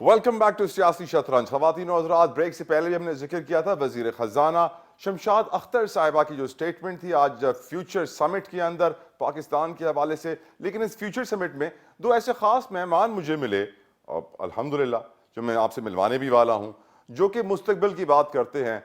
Welcome back to Siyasi शतरंज। ख़वातीन और हज़रात, ब्रेक से पहले भी हमने जिक्र किया था वज़ीर ख़ज़ाना शमशाद अख्तर साहिबा की जो स्टेटमेंट थी आज फ्यूचर समिट के अंदर पाकिस्तान के हवाले से। लेकिन इस फ्यूचर समिट में दो ऐसे ख़ास मेहमान मुझे मिले, और अल्हम्दुलिल्लाह जो मैं आपसे मिलवाने भी वाला हूँ, जो कि मुस्तकबिल की बात करते हैं,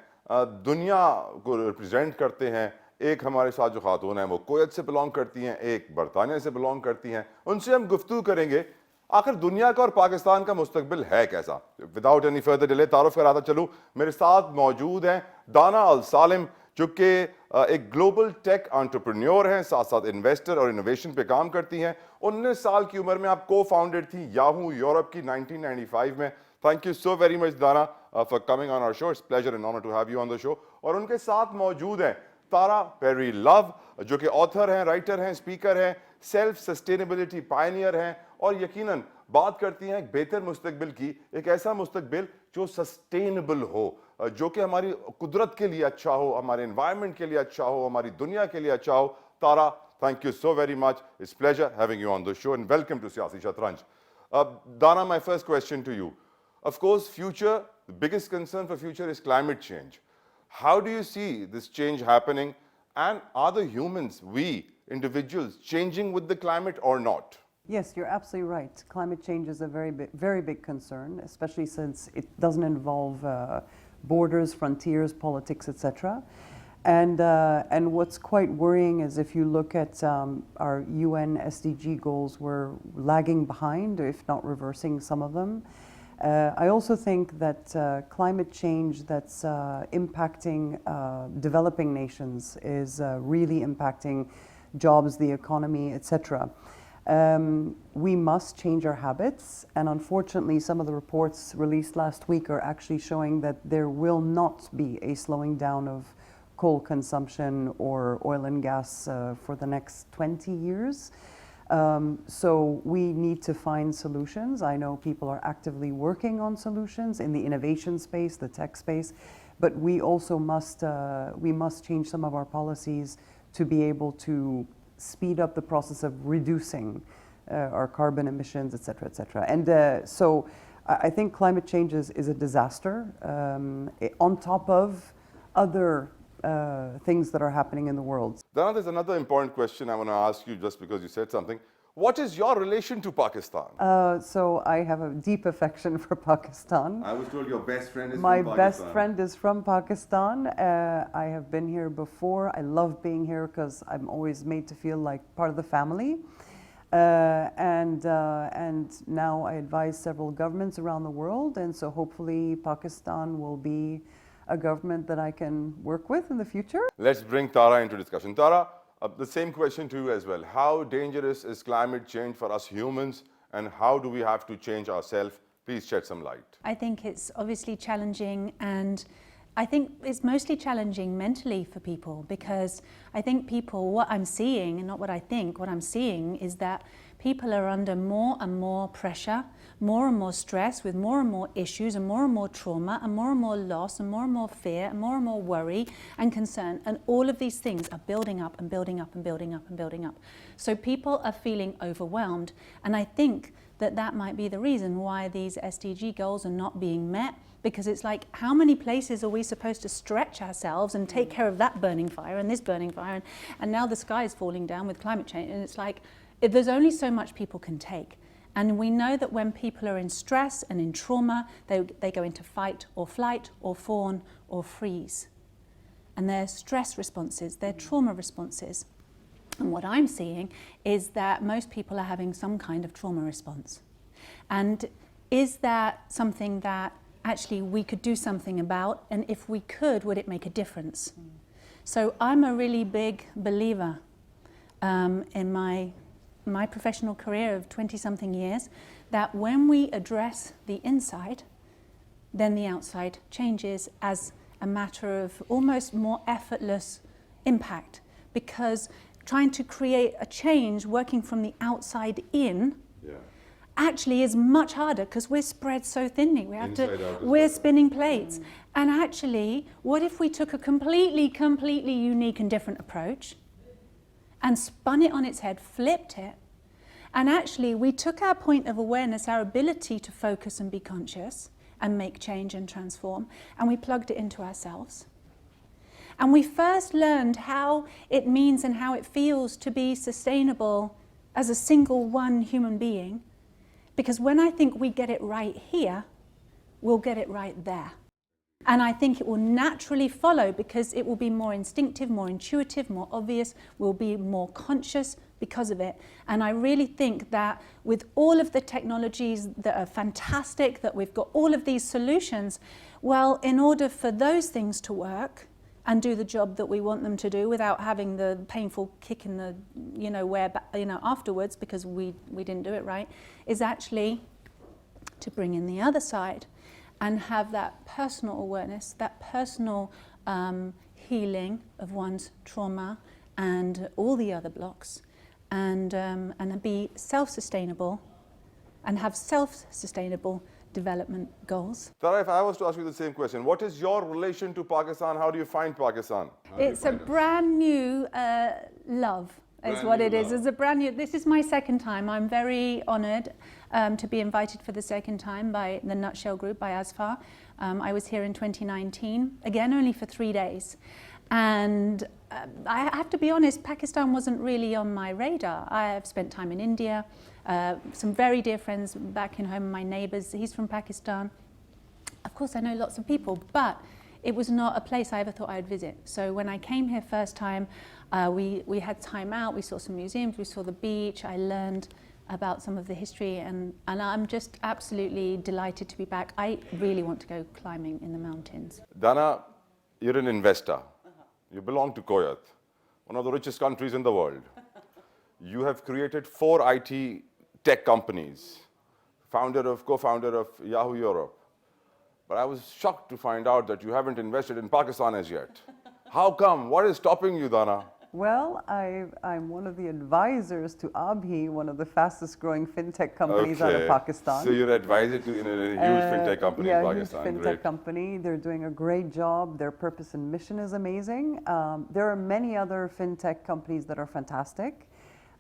दुनिया को रिप्रेजेंट करते हैं। एक हमारे साथ जो खातून हैं वो कुवैत से बिलोंग करती हैं, एक बरतानिया से बिलोंग करती हैं। उनसे हम गुफ्तगू करेंगे आखिर दुनिया का और पाकिस्तान का मुस्तकबिल है कैसा। विदाउट एनी फर्दर डिले तारुफ कराता चलूँ, मेरे साथ मौजूद हैं दाना अल सालिम, जो कि एक ग्लोबल टेक एंटरप्रेन्योर हैं, साथ साथ इन्वेस्टर और इनोवेशन पे काम करती हैं। 19 साल की उम्र में आप को फाउंडर थी याहू यूरोप की 1995 में। Thank you so very much Dana for coming on our show. It's pleasure and honour to have you on the show. और उनके साथ मौजूद हैं तारा पेरी लव, जो कि ऑथर हैं, राइटर हैं, स्पीकर हैं, सेल्फ सस्टेनेबिलिटी पायनियर हैं, और यकीनन बात करती हैं एक बेहतर मुस्तकबिल की, एक ऐसा मुस्तकबिल जो सस्टेनेबल हो, जो कि हमारी कुदरत के लिए अच्छा हो, हमारे एनवायरनमेंट के लिए अच्छा हो, हमारी दुनिया के लिए अच्छा हो। Tara, thank you so very much. It's pleasure having you on the show and welcome to Siyasi Shatranj. Dana, my first question to you. Of course, future, the biggest concern for future is climate change. How do you see this change happening, and are the humans, we individuals, changing with the climate or not? Yes, you're absolutely right. Climate change is a very big concern, especially since it doesn't involve borders, frontiers, politics, etc. And what's quite worrying is if you look at our UN SDG goals, we're lagging behind, if not reversing some of them. I also think that climate change that's impacting developing nations is really impacting jobs, the economy, etc. We must change our habits, and unfortunately some of the reports released last week are actually showing that there will not be a slowing down of coal consumption or oil and gas for the next 20 years. So we need to find solutions. I know people are actively working on solutions in the innovation space, the tech space, but we also must change some of our policies to be able to speed up the process of reducing our carbon emissions, et cetera. And so I think climate change is a disaster on top of other things that are happening in the world. Dana, there's another important question I want to ask you just because you said something. What is your relation to Pakistan? So I have a deep affection for Pakistan. I was told your best friend is My from Pakistan. best friend is from Pakistan. I have been here before. I love being here because I'm always made to feel like part of the family. And now I advise several governments around the world, and so hopefully Pakistan will be a government that I can work with in the future. Let's bring Tara into discussion. Tara, the same question to you as well. How dangerous is climate change for us humans, and how do we have to change ourselves? Please shed some light. I think it's obviously challenging, and I think it's mostly challenging mentally for people, because I think people, what I'm seeing, and not what I think, what I'm seeing is that people are under more and more pressure, more and more stress, with more and more issues and more trauma and more loss and more fear and more worry and concern. And all of these things are building up and building up and building up and building up. So people are feeling overwhelmed. And I think that that might be the reason why these SDG goals are not being met, because it's like, how many places are we supposed to stretch ourselves and take care of that burning fire and this burning fire? And now the sky is falling down with climate change. And it's like, there's only so much people can take. And we know that when people are in stress and in trauma, they go into fight or flight or fawn or freeze. And their stress responses, their trauma responses. And what I'm seeing is that most people are having some kind of trauma response. And is that something that actually we could do something about? And if we could, would it make a difference? So I'm a really big believer in my professional career of 20-something years, that when we address the inside, then the outside changes as a matter of almost more effortless impact. Because trying to create a change working from the outside in actually is much harder, because we're spread so thinly. We're spinning plates. And actually, what if we took a completely unique and different approach and spun it on its head, flipped it, And actually, we took our point of awareness, our ability to focus and be conscious and make change and transform, and we plugged it into ourselves. And we first learned how it means and how it feels to be sustainable as a single one human being. Because when I think we get it right here, we'll get it right there. And I think it will naturally follow because it will be more instinctive, more intuitive, more obvious. We'll be more conscious because of it. And I really think that with all of the technologies that are fantastic, that we've got all of these solutions, well, in order for those things to work and do the job that we want them to do without having the painful kick in the, afterwards because we didn't do it right, is actually to bring in the other side and have that personal awareness, that personal healing of one's trauma and all the other blocks, and be self-sustainable and have self-sustainable development goals. Talha, if I was to ask you the same question, what is your relation to Pakistan? How do you find Pakistan? It's a brand new love, is what it is. It's a brand new. This is my second time. I'm very honoured to be invited for the second time by the Nutshell Group, by Asfar. I was here in 2019, again only for 3 days. And I have to be honest, Pakistan wasn't really on my radar. I have spent time in India, some very dear friends back in home, my neighbours, he's from Pakistan. Of course I know lots of people, but it was not a place I ever thought I'd visit. So when I came here first time, we had time out, we saw some museums, we saw the beach, I learned about some of the history, and I'm just absolutely delighted to be back. I really want to go climbing in the mountains. Dana, you're an investor. You belong to Kuwait, one of the richest countries in the world. You have created 4 IT tech companies, co-founder of Yahoo Europe. But I was shocked to find out that you haven't invested in Pakistan as yet. How come? What is stopping you, Dana? Well, I'm one of the advisors to Abhi, one of the fastest growing fintech companies out of Pakistan. So you're advisor to a huge fintech company in Pakistan. Huge fintech company. They're doing a great job. Their purpose and mission is amazing. There are many other fintech companies that are fantastic.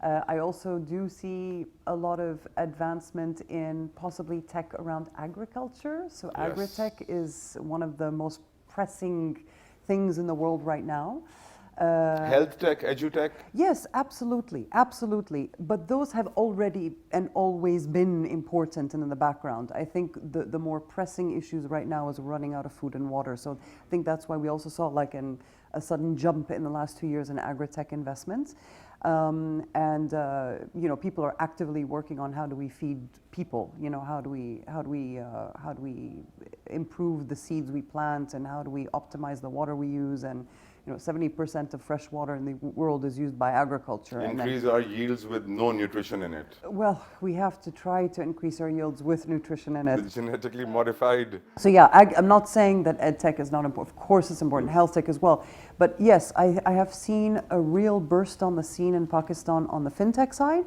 I also do see a lot of advancement in possibly tech around agriculture. So agri-tech is one of the most pressing things in the world right now. Health tech, edu-tech? Yes, absolutely, absolutely. But those have already and always been important and in the background. I think the more pressing issues right now is running out of food and water. So I think that's why we also saw like a sudden jump in the last 2 years in agri-tech investments. People are actively working on how do we feed people, how do we improve the seeds we plant, and how do we optimize the water we use, and 70% of fresh water in the world is used by agriculture. Increase our yields with no nutrition in it. Well, we have to try to increase our yields with nutrition in it. With genetically modified. So yeah, I'm not saying that ed tech is not important. Of course it's important, health tech as well. But yes, I have seen a real burst on the scene in Pakistan on the fintech side,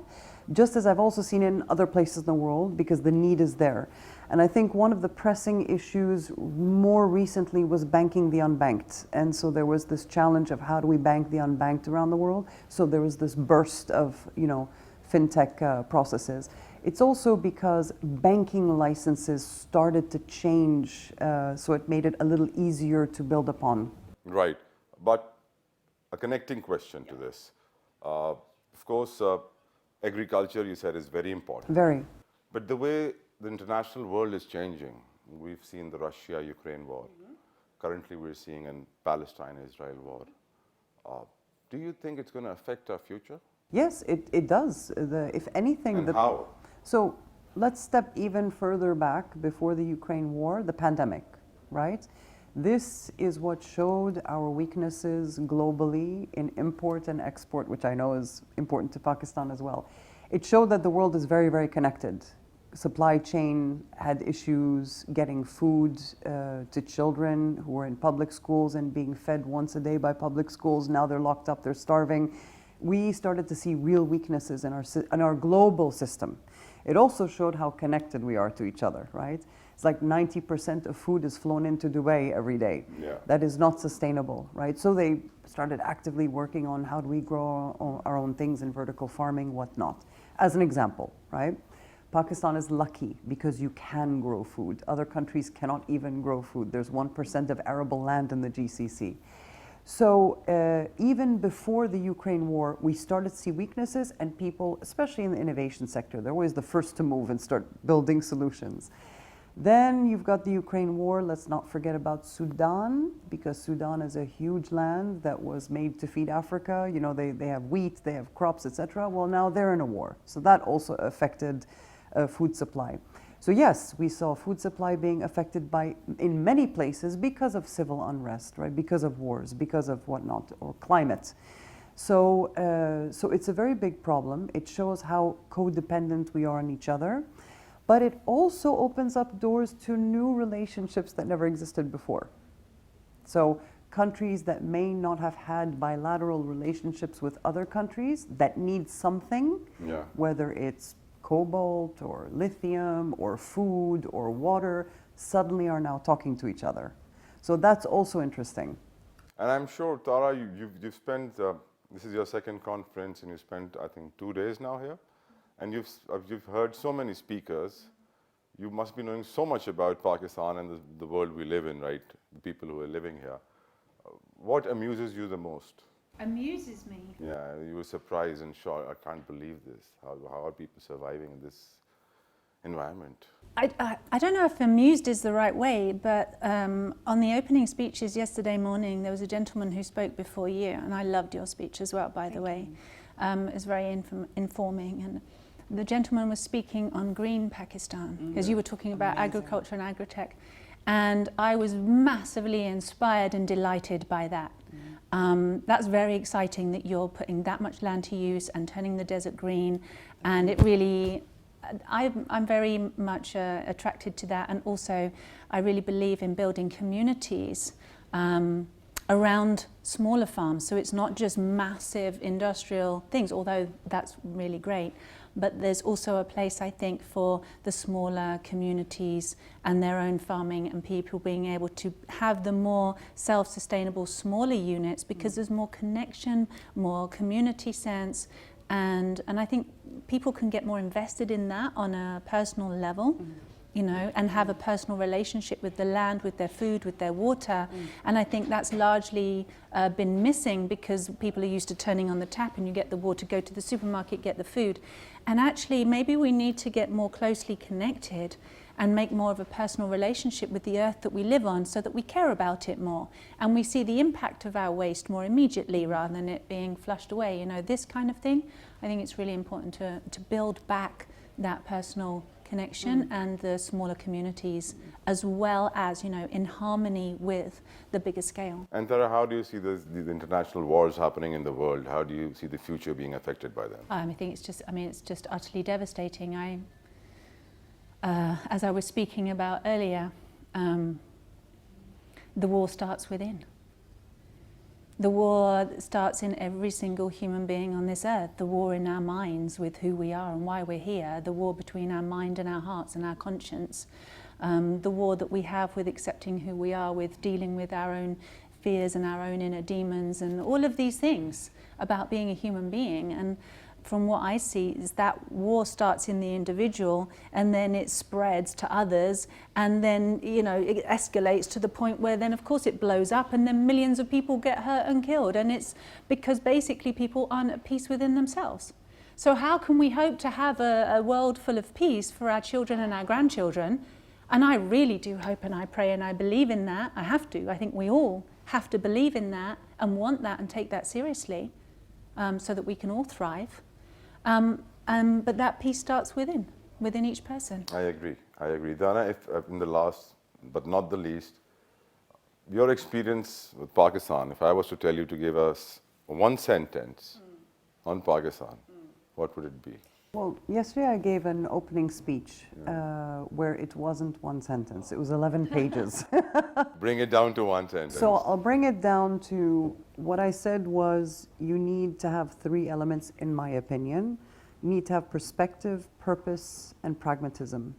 just as I've also seen in other places in the world, because the need is there. And I think one of the pressing issues more recently was banking the unbanked. And so there was this challenge of how do we bank the unbanked around the world. So there was this burst of, fintech processes. It's also because banking licenses started to change, so it made it a little easier to build upon. Right. But a connecting question to this. Of course, agriculture, you said, is very important. Very. But the way the international world is changing. We've seen the Russia-Ukraine war. Currently, we're seeing a Palestine-Israel war. Do you think it's going to affect our future? Yes, it does. If anything, and how? So let's step even further back before the Ukraine war, the pandemic, right? This is what showed our weaknesses globally in import and export, which I know is important to Pakistan as well. It showed that the world is very, very connected. Supply chain had issues getting food to children who were in public schools and being fed once a day by public schools. Now they're locked up, they're starving. We started to see real weaknesses in our global system. It also showed how connected we are to each other, right? It's like 90% of food is flown into Dubai every day. Yeah. That is not sustainable, right? So they started actively working on how do we grow our own things in vertical farming, whatnot. as an example, right? Pakistan is lucky because you can grow food. Other countries cannot even grow food. There's 1% of arable land in the GCC. So even before the Ukraine war, we started to see weaknesses, and people, especially in the innovation sector, they're always the first to move and start building solutions. Then you've got the Ukraine war. Let's not forget about Sudan, because Sudan is a huge land that was made to feed Africa. You know, they have wheat, they have crops, etc. Well, now they're in a war. So that also affected food supply. So yes, we saw food supply being affected in many places because of civil unrest, right? Because of wars, because of whatnot, or climate. So it's a very big problem. It shows how codependent we are on each other, but it also opens up doors to new relationships that never existed before. So countries that may not have had bilateral relationships with other countries that need something, whether it's cobalt or lithium or food or water, suddenly are now talking to each other. So that's also interesting. And I'm sure, Tara, you've spent, this is your second conference, and you spent, I think, 2 days now here, and you've heard so many speakers. You must be knowing so much about Pakistan and the world we live in, right? The people who are living here. What amuses you the most? Amuses me. Yeah, you were surprised and shocked. I can't believe this. How are people surviving in this environment? I don't know if amused is the right way, but on the opening speeches yesterday morning, there was a gentleman who spoke before you, and I loved your speech as well, by the way. It was very informing. And the gentleman was speaking on green Pakistan, because you were talking about agriculture and agritech. And I was massively inspired and delighted by that. That's very exciting that you're putting that much land to use and turning the desert green. And it really, I'm very much attracted to that. And also, I really believe in building communities around smaller farms. So it's not just massive industrial things, although that's really great. But there's also a place, I think, for the smaller communities and their own farming, and people being able to have the more self-sustainable, smaller units, because there's more connection, more community sense, and I think people can get more invested in that on a personal level. You know, and have a personal relationship with the land, with their food, with their water. And I think that's largely been missing, because people are used to turning on the tap and you get the water, go to the supermarket, get the food. And actually, maybe we need to get more closely connected and make more of a personal relationship with the earth that we live on, so that we care about it more. And we see the impact of our waste more immediately rather than it being flushed away. You know, this kind of thing. I think it's really important to build back that personal connection and the smaller communities, as well as, you know, in harmony with the bigger scale. And Tara, how do you see these international wars happening in the world? How do you see the future being affected by them? I think it's just utterly devastating. As I was speaking about earlier, the war starts within. The war starts in every single human being on this earth. The war in our minds with who we are and why we're here. The war between our mind and our hearts and our conscience. The war that we have with accepting who we are, with dealing with our own fears and our own inner demons, and all of these things about being a human being. And from what I see is that war starts in the individual, and then it spreads to others, and then, you know, it escalates to the point where then of course it blows up, and then millions of people get hurt and killed. And it's because basically people aren't at peace within themselves. So how can we hope to have a world full of peace for our children and our grandchildren? And I really do hope, and I pray and I believe in that. I have to. I think we all have to believe in that and want that and take that seriously, so that we can all thrive. But that peace starts within each person. I agree. Dana, if in the last but not the least, your experience with Pakistan, if I was to tell you to give us one sentence on Pakistan, what would it be? Well, yesterday I gave an opening speech where it wasn't one sentence. It was 11 pages. Bring it down to one sentence. So I'll bring it down to what I said was, you need to have 3 elements, in my opinion. You need to have perspective, purpose, and pragmatism.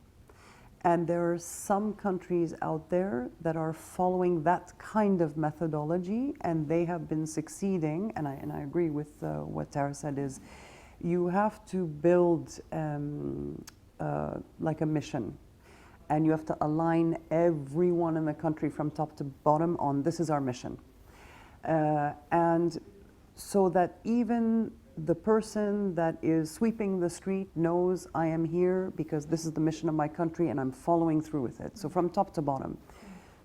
And there are some countries out there that are following that kind of methodology, and they have been succeeding. And I agree with what Tara said, is you have to build like a mission, and you have to align everyone in the country from top to bottom on this is our mission. And so that even the person that is sweeping the street knows I am here because this is the mission of my country and I'm following through with it. So from top to bottom.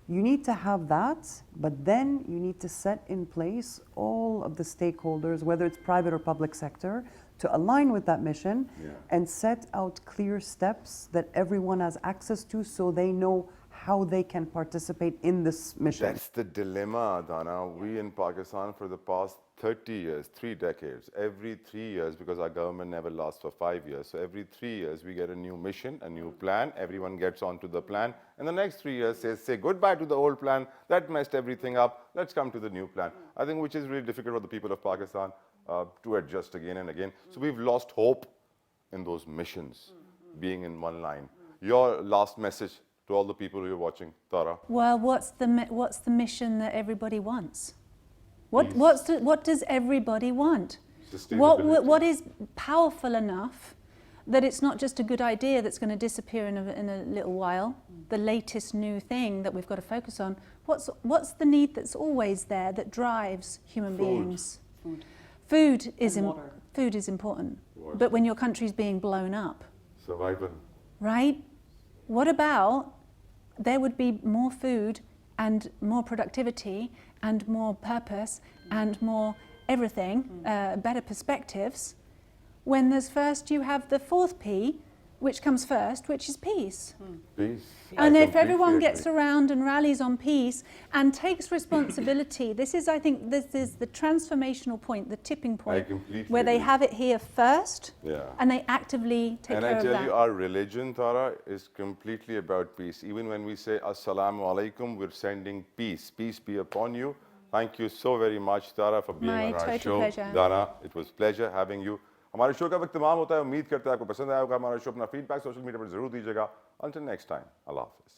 You need to have that, but then you need to set in place all of the stakeholders, whether it's private or public sector, to align with that mission and set out clear steps that everyone has access to so they know how they can participate in this mission. That's the dilemma, Dana. We in Pakistan for the past 30 years, 3 decades, every 3 years, because our government never lasts for 5 years, so every 3 years we get a new mission, a new plan, everyone gets onto the plan, and the next 3 years say goodbye to the old plan, that messed everything up, let's come to the new plan. I think which is really difficult for the people of Pakistan to adjust again and again. So we've lost hope in those missions being in one line. Your last message to all the people who are watching, Tara? Well, what's the mission that everybody wants? What does everybody want? What is powerful enough that it's not just a good idea that's going to disappear in a little while, the latest new thing that we've got to focus on? What's the need that's always there that drives human beings? Food is important. Water. But when your country's being blown up, Survival. right? What about there would be more food and more productivity and more purpose and more everything, better perspectives, when there's first you have the fourth P, which comes first, which is peace. Peace. And if everyone gets around and rallies on peace and takes responsibility, I think this is the transformational point, the tipping point, where they have it here first and they actively take care of that. And I tell you, our religion, Tara, is completely about peace. Even when we say Assalamu alaikum, we're sending peace. Peace be upon you. Thank you so very much, Tara, for being on our show. Pleasure. Dana, it was pleasure having you. हमारे show का वक्त तमाम होता है उम्मीद करते हैं आपको पसंद आया होगा हमारा शो अपना फीडबैक सोशल मीडिया पर जरूर दीजिएगा until next time अल्लाह हाफिज़